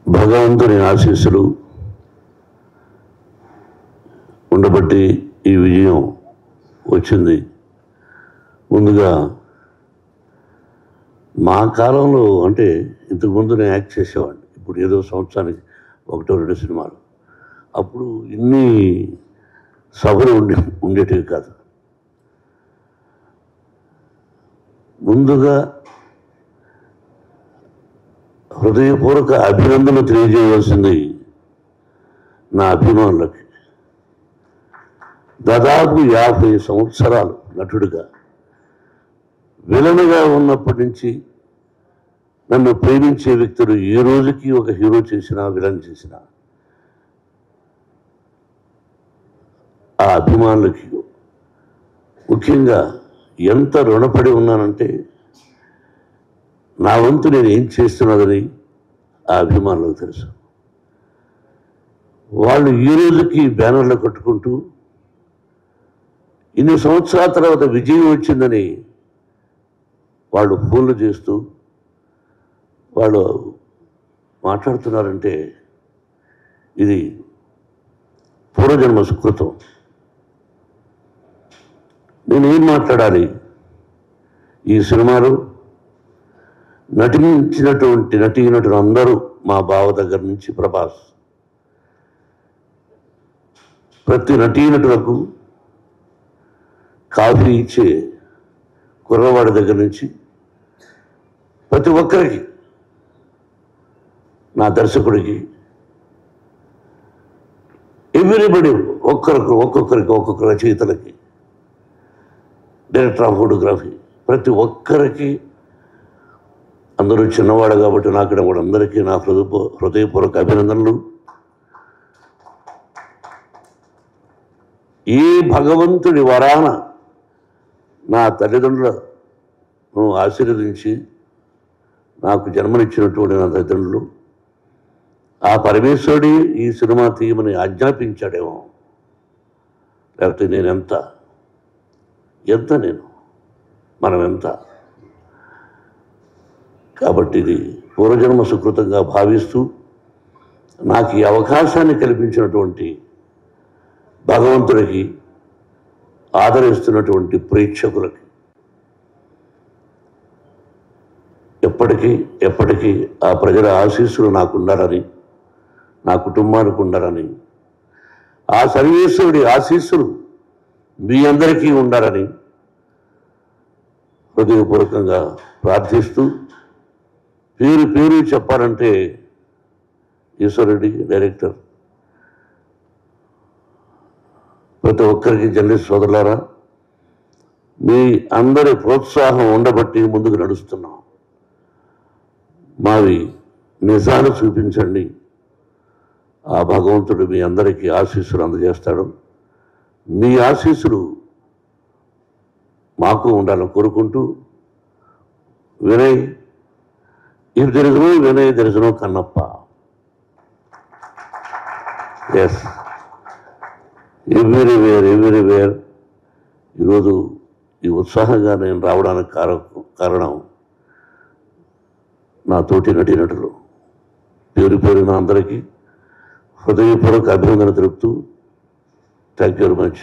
భగవంతుని ఆశీస్సులు ఉండబట్టి ఈ విజయం వచ్చింది. ముందుగా మా కాలంలో అంటే ఇంతకుముందు నేను యాక్ట్ చేసేవాడిని. ఇప్పుడు ఏదో సంవత్సరానికి 1-2 సినిమాలు. అప్పుడు ఇన్ని సభలు ఉండేటివి కాదు. ముందుగా హృదయపూర్వక అభినందనలు తెలియజేయవలసింది నా అభిమానులకి. దాదాపు 50 సంవత్సరాలు నటుడిగా, విలన్గా ఉన్నప్పటి నుంచి నన్ను ప్రేమించే వ్యక్తులు ఏ రోజుకి ఒక హీరో చేసినా విలన్ చేసినా ఆ అభిమానులకి ముఖ్యంగా ఎంత రుణపడి ఉన్నానంటే, నా వంతు నేను ఏం చేస్తున్నదని ఆ అభిమానులకు తెలుసు. వాళ్ళు ఈ రోజుకి బ్యానర్లు కట్టుకుంటూ ఇన్ని సంవత్సరాల తర్వాత విజయం వచ్చిందని వాళ్ళు ఫోన్లు చేస్తూ వాళ్ళు మాట్లాడుతున్నారంటే ఇది పూర్వజన్మ సుకృతం. నేనేం మాట్లాడాలి? ఈ సినిమాలో నటించినటువంటి నటీనటులు అందరూ, మా బావ దగ్గర నుంచి ప్రభాస్, ప్రతి నటీనటులకు కాఫీ ఇచ్చే కుర్రవాడి దగ్గర నుంచి ప్రతి ఒక్కరికి, నా దర్శకుడికి, ఎవ్రీబడి, ఒక్కొక్క రచయితలకి, డైరెక్టర్ ఆఫ్ ఫోటోగ్రఫీ, ప్రతి ఒక్కరికి, అందరూ చిన్నవాడు కాబట్టి నాకు కూడా అందరికీ నా హృదయపూర్వక అభినందనలు. ఈ భగవంతుడి వరాన నా తల్లిదండ్రులను ఆశీర్వదించి నాకు జన్మనిచ్చినటువంటి నా తల్లిదండ్రులు, ఆ పరమేశ్వరుడి ఈ సినిమా తీయమని ఆజ్ఞాపించాడేమో, లేకపోతే నేను ఎంత మనం ఎంత. కాబట్టి ఇది పూర్వజన్మ సుకృతంగా భావిస్తూ నాకు ఈ అవకాశాన్ని కల్పించినటువంటి భగవంతుడికి, ఆదరిస్తున్నటువంటి ప్రేక్షకులకి ఎప్పటికీ ఆ ప్రజల ఆశీస్సులు నాకు ఉండాలని, నా కుటుంబానికి ఉండాలని, ఆ సర్వేశ్వరుడి ఆశీస్సులు మీ అందరికీ ఉండాలని హృదయపూర్వకంగా ప్రార్థిస్తూ, పేరు చెప్పాలంటే ఈశ్వరుడి డైరెక్టర్, ప్రతి ఒక్కరికి జర్నలిస్ట్ సోదరులారా, మీ అందరి ప్రోత్సాహం ఉండబట్టి ముందుకు నడుస్తున్నాం. మావి నిజాలు చూపించండి, ఆ భగవంతుడు మీ అందరికీ ఆశీస్సులు అందజేస్తాడు. మీ ఆశీస్సులు మాకు ఉండాలని కోరుకుంటూ, Vinay, if there is no Vinay there is no Kannappa. Yes, everywhere. ఈరోజు ఈ ఉత్సాహంగా నేను రావడానికి కారణం నా తోటి నటీనటులు. పేరున అందరికీ హృదయపూర్వక అభినందన తెలుపుతూ, థ్యాంక్ యూ వెరీ మచ్.